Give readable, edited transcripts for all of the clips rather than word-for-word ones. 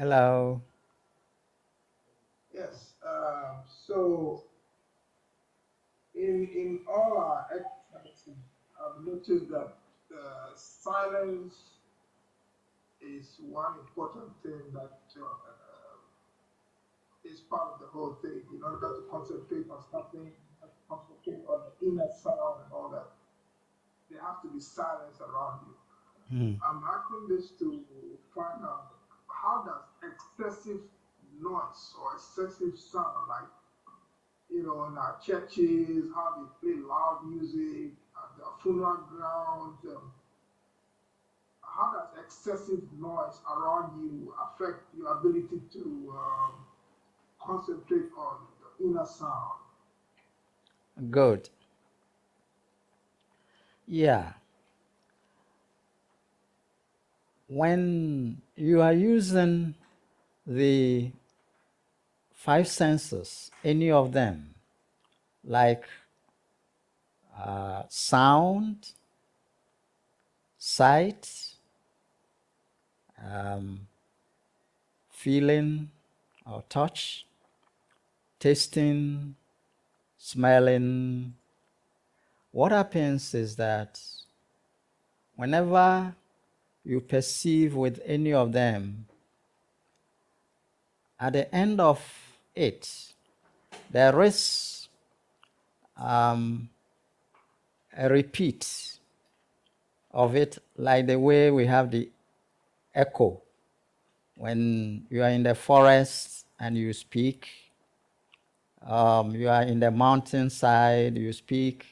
Hello. Yes. So in all our exercises, I've noticed that silence is one important thing that is part of the whole thing. In order to concentrate on something, you have to concentrate on the inner sound and all that. There has to be silence around you. Hmm. I'm asking this to find out how does excessive noise or excessive sound, like in our churches, how they play loud music, at the funeral grounds. How does excessive noise around you affect your ability to concentrate on the inner sound? Good. Yeah. When you are using the five senses, any of them, like sound, sight, um, feeling or touch, tasting, smelling, what happens is that whenever you perceive with any of them, at the end of it, there is um, a repeat of it, like the way we have the echo. When you are in the forest and you speak, you are in the mountainside, you speak,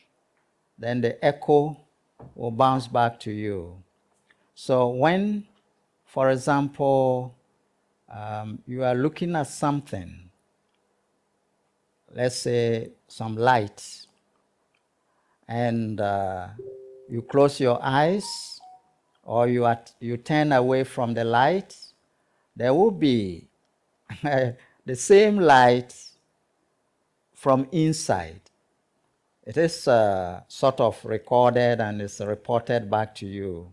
then the echo will bounce back to you. So when, for example, you are looking at something, let's say some light, and you close your eyes or you turn away from the light, there will be the same light from inside. It is sort of recorded and is reported back to you,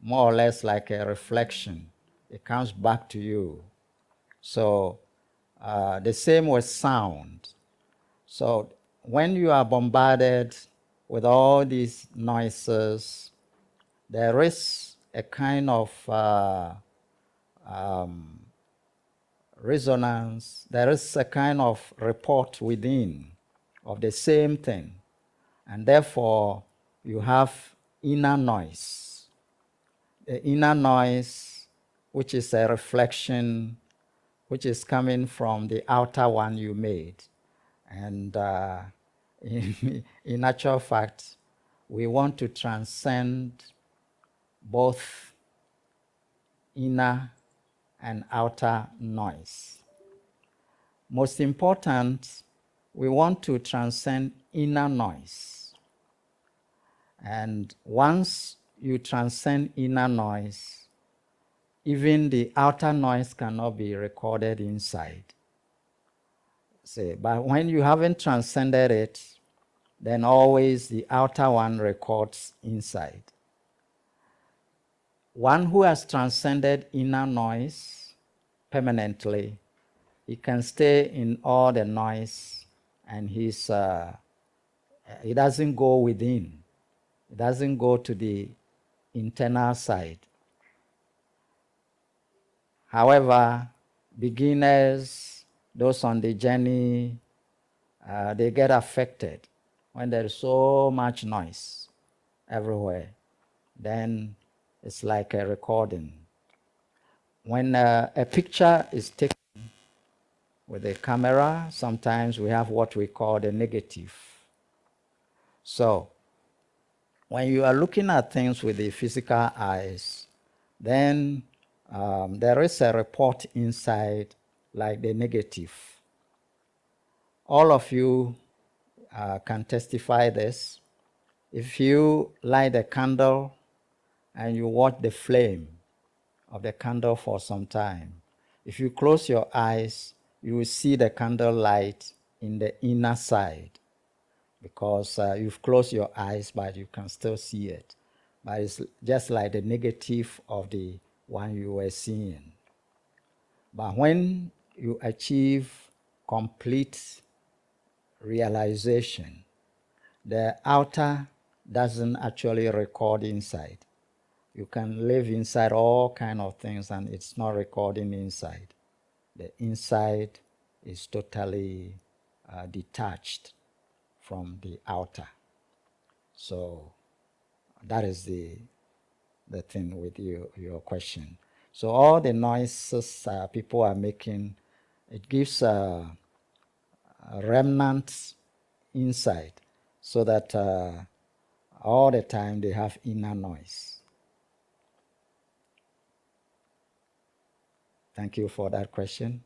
more or less like a reflection. It comes back to you. So the same with sound. So when you are bombarded with all these noises, there is a kind of um, resonance, there is a kind of report within of the same thing. And therefore, you have inner noise. The inner noise, which is a reflection, which is coming from the outer one you made. And in actual fact, we want to transcend both inner and outer noise. Most important, we want to transcend inner noise. And once you transcend inner noise, even the outer noise cannot be recorded inside. See, but when you haven't transcended it, then always the outer one records inside. One who has transcended inner noise permanently, he can stay in all the noise and he doesn't go within. He doesn't go to the internal side. However, beginners, those on the journey, they get affected when there is so much noise everywhere. Then it's like a recording. When a picture is taken with a camera, sometimes we have what we call the negative. So when you are looking at things with the physical eyes, then there is a report inside like the negative. All of you can testify this. If you light a candle and you watch the flame of the candle for some time, if you close your eyes, you will see the candle light in the inner side because you've closed your eyes, but you can still see it. But it's just like the negative of the one you were seeing. But when you achieve complete realization, the outer doesn't actually record inside. You can live inside all kind of things and it's not recording inside. The inside is totally detached from the outer. So that is the thing with your question. So all the noises people are making, it gives a remnant inside so that all the time they have inner noise. Thank you for that question.